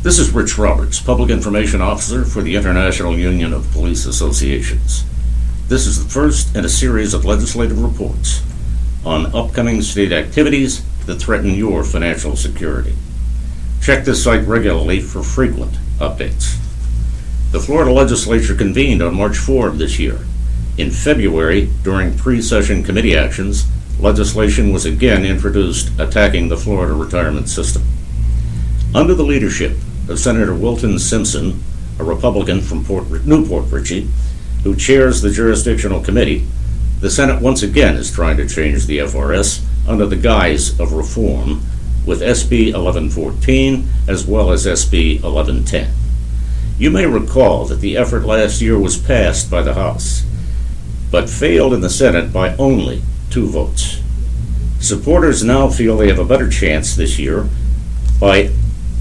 This is Rich Roberts, Public Information Officer for the International Union of Police Associations. This is the first in a series of legislative reports on upcoming state activities that threaten your financial security. Check this site regularly for frequent updates. The Florida Legislature convened on March 4 of this year. In February, during pre-session committee actions, legislation was again introduced attacking the Florida retirement system. Under the leadership of Senator Wilton Simpson, a Republican from Port Richey, who chairs the jurisdictional committee, the Senate once again is trying to change the FRS under the guise of reform with SB 1114 as well as SB 1110. You may recall that the effort last year was passed by the House, but failed in the Senate by only 2 votes. Supporters now feel they have a better chance this year by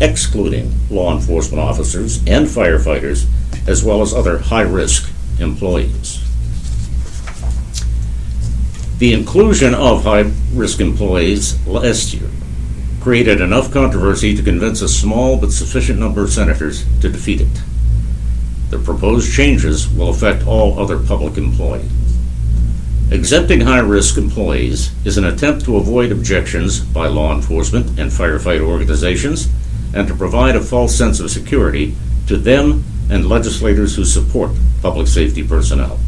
excluding law enforcement officers and firefighters, as well as other high-risk employees. The inclusion of high-risk employees last year created enough controversy to convince a small but sufficient number of senators to defeat it. The proposed changes will affect all other public employees. Exempting high-risk employees is an attempt to avoid objections by law enforcement and firefighter organizations and to provide a false sense of security to them and legislators who support public safety personnel.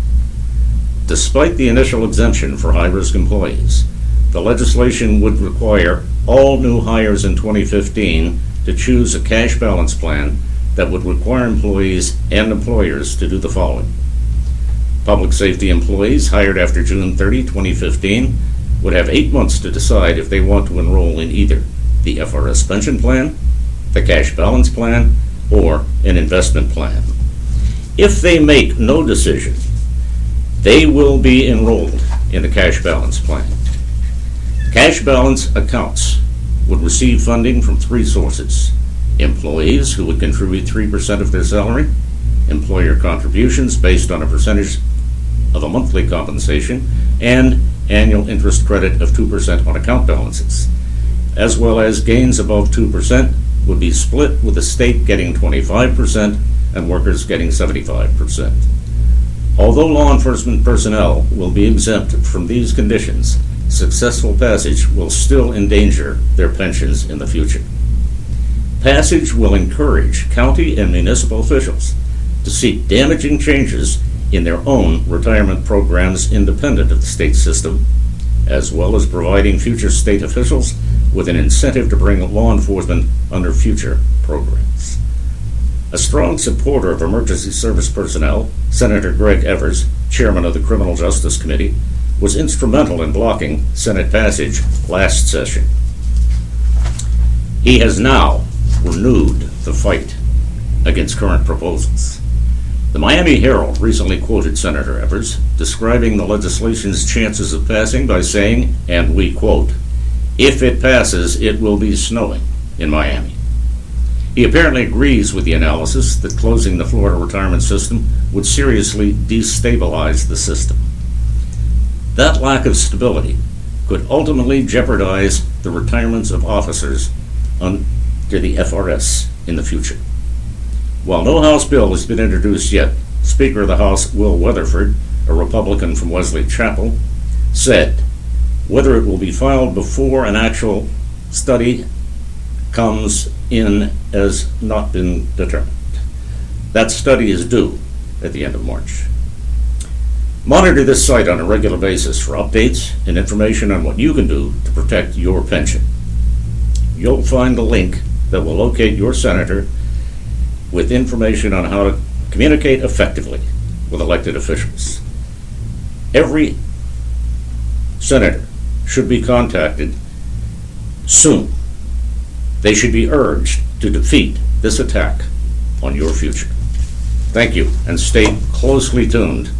Despite the initial exemption for high-risk employees, the legislation would require all new hires in 2015 to choose a cash balance plan that would require employees and employers to do the following. Public safety employees hired after June 30, 2015 would have 8 months to decide if they want to enroll in either the FRS pension plan, the cash balance plan, or an investment plan. If they make no decision, they will be enrolled in the cash balance plan. Cash balance accounts would receive funding from 3 sources: employees who would contribute 3% of their salary, employer contributions based on a percentage of a monthly compensation, and annual interest credit of 2% on account balances, as well as gains above 2% would be split, with the state getting 25% and workers getting 75%. Although law enforcement personnel will be exempt from these conditions, successful passage will still endanger their pensions in the future. Passage will encourage county and municipal officials to seek damaging changes in their own retirement programs independent of the state system, as well as providing future state officials with an incentive to bring law enforcement under future programs. A strong supporter of emergency service personnel, Senator Greg Evers, chairman of the Criminal Justice Committee, was instrumental in blocking Senate passage last session. He has now renewed the fight against current proposals. The Miami Herald recently quoted Senator Evers, describing the legislation's chances of passing by saying, and we quote, "If it passes, it will be snowing in Miami." He apparently agrees with the analysis that closing the Florida retirement system would seriously destabilize the system. That lack of stability could ultimately jeopardize the retirements of officers under the FRS in the future. While no House bill has been introduced yet, Speaker of the House Will Weatherford, a Republican from Wesley Chapel, said whether it will be filed before an actual study comes in has not been determined. That study is due at the end of March. Monitor this site on a regular basis for updates and information on what you can do to protect your pension. You'll find a link that will locate your senator with information on how to communicate effectively with elected officials. Every senator should be contacted soon. They should be urged to defeat this attack on your future. Thank you, and stay closely tuned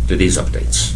to these updates.